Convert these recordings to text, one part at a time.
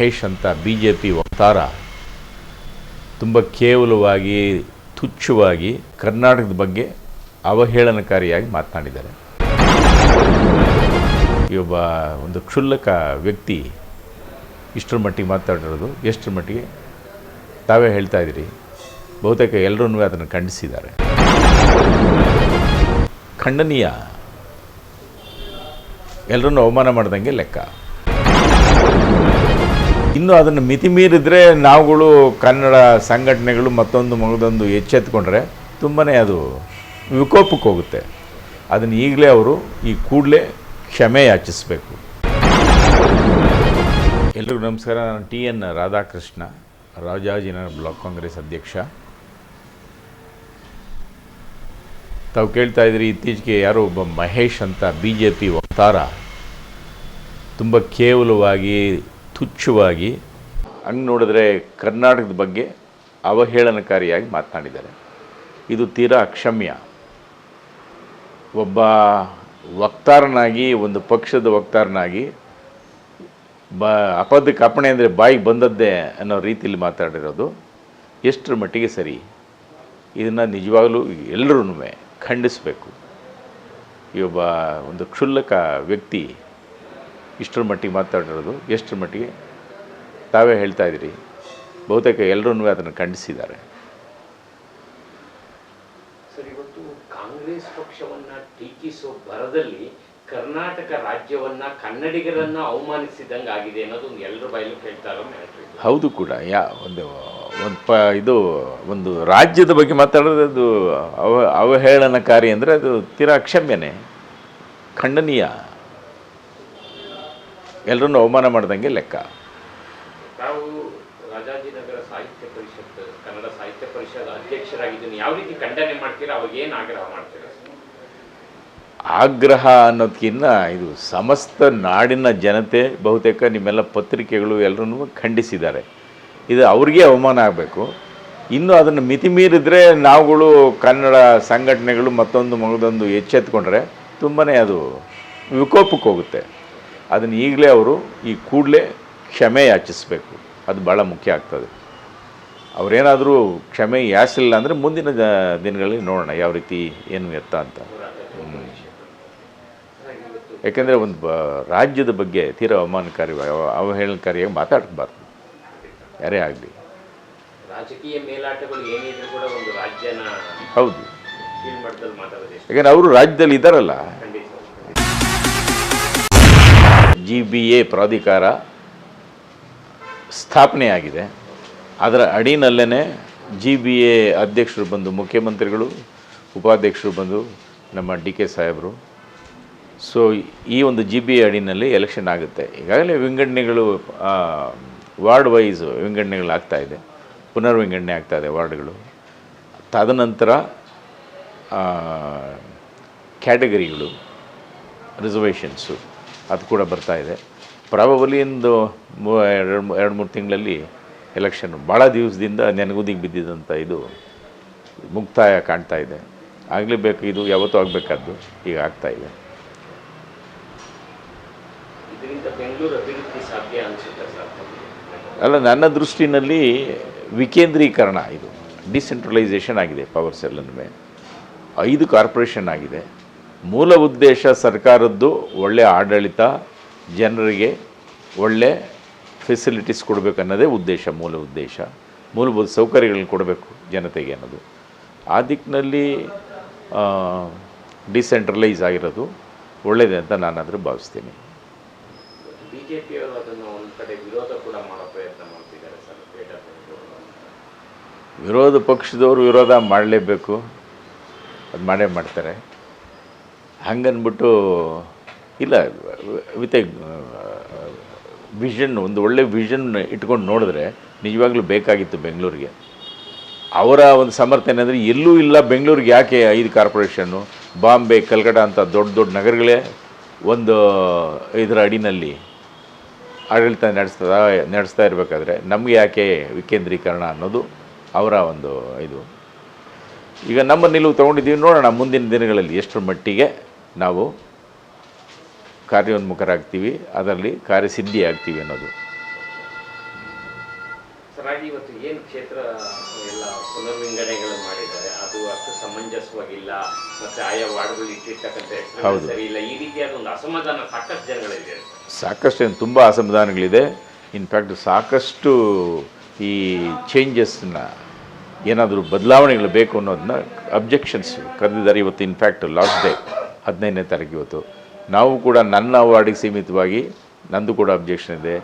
ಮಹೇಶ್ ಅಂತ BJP ವಕ್ತಾರ ತುಂಬ ಕೇವಲವಾಗಿ ತುಚ್ಛವಾಗಿ ಕರ್ನಾಟಕದ ಬಗ್ಗೆ ಅವಹೇಳನಕಾರಿಯಾಗಿ ಮಾತನಾಡಿದ್ದಾರೆ. ಒಬ್ಬ ಒಂದು ಕ್ಷುಲ್ಲಕ ವ್ಯಕ್ತಿ ಇಷ್ಟರ ಮಟ್ಟಿಗೆ ಮಾತಾಡಿರೋದು ಎಷ್ಟರ ಮಟ್ಟಿಗೆ ತಾವೇ ಹೇಳ್ತಾ ಇದ್ದೀರಿ. ಬಹುತೇಕ ಎಲ್ಲರೂ ಅದನ್ನು ಖಂಡಿಸಿದ್ದಾರೆ. ಖಂಡನೀಯ, ಎಲ್ಲರನ್ನು ಅವಮಾನ ಮಾಡ್ದಂಗೆ ಲೆಕ್ಕ. ಇನ್ನು ಅದನ್ನು ಮಿತಿಮೀರಿದ್ರೆ ನಾವುಗಳು ಕನ್ನಡ ಸಂಘಟನೆಗಳು ಮತ್ತೊಂದು ಎಚ್ಚೆತ್ಕೊಂಡ್ರೆ ತುಂಬಾ ಅದು ವಿಕೋಪಕ್ಕೆ ಹೋಗುತ್ತೆ. ಅದನ್ನು ಈಗಲೇ ಅವರು ಈ ಕೂಡಲೇ ಕ್ಷಮೆ ಯಾಚಿಸಬೇಕು. ಎಲ್ರಿಗೂ ನಮಸ್ಕಾರ. ನಾನು TN ರಾಧಾಕೃಷ್ಣ, ರಾಜಾಜಿನಗರ ಬ್ಲಾಕ್ ಕಾಂಗ್ರೆಸ್ ಅಧ್ಯಕ್ಷ. ತಾವು ಕೇಳ್ತಾ ಇದ್ದೀರಿ, ಇತ್ತೀಚೆಗೆ ಯಾರೋ ಒಬ್ಬ ಮಹೇಶ್ ಅಂತ BJP ವಕ್ತಾರ ತುಂಬ ಕೇವಲವಾಗಿ ತುಚ್ಛವಾಗಿ ಹಂಗೆ ನೋಡಿದ್ರೆ ಕರ್ನಾಟಕದ ಬಗ್ಗೆ ಅವಹೇಳನಕಾರಿಯಾಗಿ ಮಾತನಾಡಿದ್ದಾರೆ. ಇದು ತೀರಾ ಅಕ್ಷಮ್ಯ. ಒಬ್ಬ ವಕ್ತಾರನಾಗಿ, ಒಂದು ಪಕ್ಷದ ವಕ್ತಾರನಾಗಿ ಅಪದಕ್ಕೆ ಅಪ್ಪಣೆ ಅಂದರೆ ಬಾಯಿಗೆ ಬಂದದ್ದೇ ಅನ್ನೋ ರೀತಿಯಲ್ಲಿ ಮಾತಾಡಿರೋದು ಎಷ್ಟರ ಮಟ್ಟಿಗೆ ಸರಿ? ಇದನ್ನು ನಿಜವಾಗಲೂ ಎಲ್ಲರೂ ಖಂಡಿಸಬೇಕು. ಈ ಒಬ್ಬ ಒಂದು ಕ್ಷುಲ್ಲಕ ವ್ಯಕ್ತಿ ಇಷ್ಟರ ಮಟ್ಟಿಗೆ ಮಾತಾಡಿರೋದು ಎಷ್ಟರ ಮಟ್ಟಿಗೆ ತಾವೇ ಹೇಳ್ತಾ ಇದ್ದೀರಿ. ಬಹುತೇಕ ಎಲ್ಲರೂ ಅದನ್ನು ಖಂಡಿಸಿದ್ದಾರೆ. ಸರ್, ಇವತ್ತು ಕಾಂಗ್ರೆಸ್ ಪಕ್ಷವನ್ನು ಟೀಕಿಸೋ ಭರದಲ್ಲಿ ಕರ್ನಾಟಕ ರಾಜ್ಯವನ್ನ ಕನ್ನಡಿಗರನ್ನ ಅವಮಾನಿಸಿದಂಗೆ ಆಗಿದೆ ಅನ್ನೋದು ಎಲ್ಲರ ಬಾಯಲ್ಲೂ ಕೇಳ್ತಾರೋ. ಹೌದು ಕೂಡ. ಒಂದು ರಾಜ್ಯದ ಬಗ್ಗೆ ಮಾತಾಡೋದು ಅದು ಅವಹೇಳನಕಾರಿ ಅಂದರೆ ಅದು ತೀರಾ ಅಕ್ಷಮ್ಯನೇ, ಖಂಡನೀಯ, ಎಲ್ಲರನ್ನು ಅವಮಾನ ಮಾಡ್ದಂಗೆ ಲೆಕ್ಕ. ತಾವು ರಾಜಾಜಿನಗರ ಸಾಹಿತ್ಯ ಪರಿಷತ್, ಕನ್ನಡ ಸಾಹಿತ್ಯ ಪರಿಷತ್ ಅಧ್ಯಕ್ಷರಾಗಿದ್ದೀನಿ, ಯಾವ ರೀತಿ ಖಂಡನೆ ಮಾಡ್ತೀರಾ? ಅವಾಗ ಏನು ಆಗ್ರಹ ಮಾಡ್ತೀರಾ? ಆಗ್ರಹ ಅನ್ನೋದಕ್ಕಿಂತ ಇದು ಸಮಸ್ತ ನಾಡಿನ ಜನತೆ, ಬಹುತೇಕ ನಿಮ್ಮೆಲ್ಲ ಪತ್ರಿಕೆಗಳು ಎಲ್ಲರೂ ಖಂಡಿಸಿದ್ದಾರೆ. ಇದು ಅವ್ರಿಗೆ ಅವಮಾನ ಆಗಬೇಕು. ಇನ್ನು ಅದನ್ನು ಮಿತಿಮೀರಿದ್ರೆ ನಾವುಗಳು ಕನ್ನಡ ಸಂಘಟನೆಗಳು ಮತ್ತೊಂದು ಎಚ್ಚೆತ್ಕೊಂಡ್ರೆ ತುಂಬಾ ಅದು ವಿಕೋಪಕ್ಕೆ ಹೋಗುತ್ತೆ. ಅದನ್ನು ಈಗಲೇ ಅವರು ಈ ಕೂಡಲೇ ಕ್ಷಮೆ ಯಾಚಿಸಬೇಕು. ಅದು ಭಾಳ ಮುಖ್ಯ ಆಗ್ತದೆ. ಅವರೇನಾದರೂ ಕ್ಷಮೆ ಯಾಚಿಸಿಲ್ಲ ಅಂದರೆ ಮುಂದಿನ ದಿನಗಳಲ್ಲಿ ನೋಡೋಣ ಯಾವ ರೀತಿ ಏನು ಎತ್ತ ಅಂತ. ಯಾಕೆಂದರೆ ಒಂದು ರಾಜ್ಯದ ಬಗ್ಗೆ ತೀರಾ ಅವಹೇಳನಕಾರಿಯಾಗಿ ಮಾತಾಡಬಾರ್ದು ಯಾರೇ ಆಗಲಿ. ರಾಜಕೀಯ ಮೇಲಾಟಗಳು ಏನಿದ್ರು ಕೂಡ ಒಂದು ರಾಜ್ಯನ ಹೌದು, ಮಾತಾಡೋದು. ಯಾಕಂದರೆ ಅವರು ರಾಜ್ಯದಲ್ಲಿ ಇದ್ದಾರಲ್ಲ. GBA ಪ್ರಾಧಿಕಾರ ಸ್ಥಾಪನೆಯಾಗಿದೆ. ಅದರ ಅಡಿನಲ್ಲೇ GBA ಅಧ್ಯಕ್ಷರು ಬಂದು, ಮುಖ್ಯಮಂತ್ರಿಗಳು, ಉಪಾಧ್ಯಕ್ಷರು ಬಂದು ನಮ್ಮ DK ಸಾಹೇಬರು. ಸೊ ಈ ಒಂದು GBA ಅಡಿನಲ್ಲಿ ಎಲೆಕ್ಷನ್ ಆಗುತ್ತೆ. ಈಗಾಗಲೇ ವಿಂಗಡಣೆಗಳು ವಾರ್ಡ್ ವೈಸ್ ವಿಂಗಡಣೆಗಳಾಗ್ತಾಯಿದೆ, ಪುನರ್ವಿಂಗಡಣೆ ಆಗ್ತಾಯಿದೆ ವಾರ್ಡ್ಗಳು. ತದನಂತರ ಕ್ಯಾಟಗರಿಗಳು, ರಿಸರ್ವೇಷನ್ಸು ಅದು ಕೂಡ ಬರ್ತಾಯಿದೆ. ಪ್ರಾಬಬಲಿ ಒಂದು 2-3 ತಿಂಗಳಲ್ಲಿ ಎಲೆಕ್ಷನ್. ಭಾಳ ದಿವಸದಿಂದ ನೆನಗುದಿಗೆ ಬಿದ್ದಿದ್ದಂಥ ಇದು ಮುಕ್ತಾಯ ಕಾಣ್ತಾ ಇದೆ. ಆಗಲೇಬೇಕು, ಇದು ಯಾವತ್ತೂ ಆಗಬೇಕಾದ್ದು, ಈಗ ಆಗ್ತಾಯಿದೆ. ಅಲ್ಲ, ನನ್ನ ದೃಷ್ಟಿನಲ್ಲಿ ವಿಕೇಂದ್ರೀಕರಣ, ಇದು ಡಿಸೆಂಟ್ರಲೈಸೇಷನ್ ಆಗಿದೆ. ಪವರ್ಸ್ ಎಲ್ಲನೂ 5 ಕಾರ್ಪೊರೇಷನ್ ಆಗಿದೆ. ಮೂಲ ಉದ್ದೇಶ ಸರ್ಕಾರದ್ದು ಒಳ್ಳೆಯ ಆಡಳಿತ, ಜನರಿಗೆ ಒಳ್ಳೆ ಫೆಸಿಲಿಟೀಸ್ ಕೊಡಬೇಕು ಅನ್ನೋದೇ ಉದ್ದೇಶ, ಮೂಲ ಉದ್ದೇಶ. ಮೂಲಭೂತ ಸೌಕರ್ಯಗಳನ್ನ ಕೊಡಬೇಕು ಜನತೆಗೆ ಅನ್ನೋದು. ಆ ದಿಕ್ಕಿನಲ್ಲಿ ಡಿಸೆಂಟ್ರಲೈಸ್ ಆಗಿರೋದು ಒಳ್ಳೆಯದೇ ಅಂತ ನಾನಾದರೂ ಭಾವಿಸ್ತೀನಿ. ಬಿಜೆಪಿಯವರು ಅದನ್ನು ಒಂದು ಕಡೆ ವಿರೋಧ ಕೂಡ ಮಾಡೋ ಪ್ರಯತ್ನ ಮಾಡ್ತಿದ್ದಾರೆ ಸರ್. ವಿರೋಧ ಪಕ್ಷದವರು ವಿರೋಧ ಮಾಡಲೇಬೇಕು, ಅದು ಮಾಡೇ ಮಾಡ್ತಾರೆ. ಹಂಗನ್ಬಿಟ್ಟು ಇಲ್ಲ, ವಿತ್ ಎ ವಿಷನ್, ಒಂದು ಒಳ್ಳೆ ವಿಷನ್ ಇಟ್ಕೊಂಡು ನೋಡಿದ್ರೆ ನಿಜವಾಗ್ಲೂ ಬೇಕಾಗಿತ್ತು ಬೆಂಗಳೂರಿಗೆ. ಅವರ ಒಂದು ಸಮರ್ಥನೆ ಅಂದರೆ ಎಲ್ಲೂ ಇಲ್ಲ. ಬೆಂಗಳೂರಿಗೆ ಯಾಕೆ 5 ಕಾರ್ಪೊರೇಷನ್ನು? ಬಾಂಬೆ, ಕಲ್ಕಟ್ಟ ಅಂತ ದೊಡ್ಡ ದೊಡ್ಡ ನಗರಗಳೇ ಒಂದು ಇದರ ಅಡಿನಲ್ಲಿ ಆಡಳಿತ ನಡೆಸ್ತಾ ಇರಬೇಕಾದ್ರೆ ನಮಗೆ ಯಾಕೆ ವಿಕೇಂದ್ರೀಕರಣ ಅನ್ನೋದು ಅವರ ಒಂದು ಇದು. ಈಗ ನಮ್ಮ ನಿಲುವು ತೊಗೊಂಡಿದ್ದೀವಿ. ನೋಡೋಣ ಮುಂದಿನ ದಿನಗಳಲ್ಲಿ ಎಷ್ಟರ ಮಟ್ಟಿಗೆ ನಾವು ಕಾರ್ಯೋನ್ಮುಖರಾಗ್ತೀವಿ, ಅದರಲ್ಲಿ ಕಾರ್ಯಸಿದ್ಧಿ ಆಗ್ತೀವಿ ಅನ್ನೋದು. ಹಾಗಾಗಿ ಇವತ್ತು ಏನು ಕ್ಷೇತ್ರ ಎಲ್ಲ ಪುನರ್ವಿಂಗಡಣೆಗಳು ಮಾಡಿದ್ದಾರೆ ಅದು ಅಷ್ಟು ಸಮಂಜಸವಾಗಿಲ್ಲ, ಮತ್ತೆ ಆಯಾ ವಾರ್ಡ್ಗಳು ಇಟ್ಟಿರ್ತಕ್ಕಂಥ ಹೆಸರು ಸರಿ ಇಲ್ಲ, ಈ ರೀತಿಯಾದ ಒಂದು ಅಸಮಾಧಾನ ಸಾಕಷ್ಟು ಜನಗಳಿದೆ. ಸಾಕಷ್ಟು ಏನು ತುಂಬ ಅಸಮಾಧಾನಗಳಿದೆ. ಇನ್ಫ್ಯಾಕ್ಟ್ ಸಾಕಷ್ಟು ಈ ಚೇಂಜಸ್ನ ಏನಾದರೂ ಬದಲಾವಣೆಗಳು ಬೇಕು ಅನ್ನೋದನ್ನ ಅಬ್ಜೆಕ್ಷನ್ಸ್ ಕರೆದಿದ್ದಾರೆ. ಇವತ್ತು ಇನ್ಫ್ಯಾಕ್ಟ್ ಲಾಸ್ಟ್ ಡೇ 15ನೇ ತಾರೀಕು ಇವತ್ತು. ನಾವು ಕೂಡ ನನ್ನ ವಾರ್ಡಿಗೆ ಸೀಮಿತವಾಗಿ ನಂದು ಕೂಡ ಅಬ್ಜೆಕ್ಷನ್ ಇದೆ.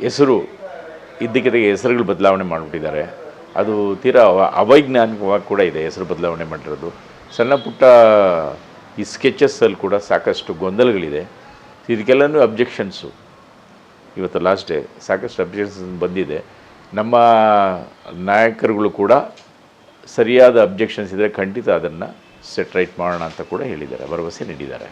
ಹೆಸರು ಇದ್ದಕ್ಕಿದ್ದಾಗ ಹೆಸರುಗಳು ಬದಲಾವಣೆ ಮಾಡಿಬಿಟ್ಟಿದ್ದಾರೆ. ಅದು ತೀರಾ ಅವೈಜ್ಞಾನಿಕವಾಗಿ ಕೂಡ ಇದೆ ಹೆಸರು ಬದಲಾವಣೆ ಮಾಡಿರೋದು. ಸಣ್ಣ ಪುಟ್ಟ ಈ ಸ್ಕೆಚಸ್ಸಲ್ಲಿ ಕೂಡ ಸಾಕಷ್ಟು ಗೊಂದಲಗಳಿದೆ. ಇದಕ್ಕೆಲ್ಲನೂ ಅಬ್ಜೆಕ್ಷನ್ಸು ಇವತ್ತು ಲಾಸ್ಟ್ ಡೇ ಸಾಕಷ್ಟು ಅಬ್ಜೆಕ್ಷನ್ಸ್ ಬಂದಿದೆ. ನಮ್ಮ ನಾಯಕರುಗಳು ಕೂಡ ಸರಿಯಾದ ಅಬ್ಜೆಕ್ಷನ್ಸ್ ಇದ್ದರೆ ಖಂಡಿತ ಅದನ್ನು ಸೆಟ್ ರೈಟ್ ಮಾಡೋಣ ಅಂತ ಕೂಡ ಹೇಳಿದ್ದಾರೆ, ಭರವಸೆ ನೀಡಿದ್ದಾರೆ.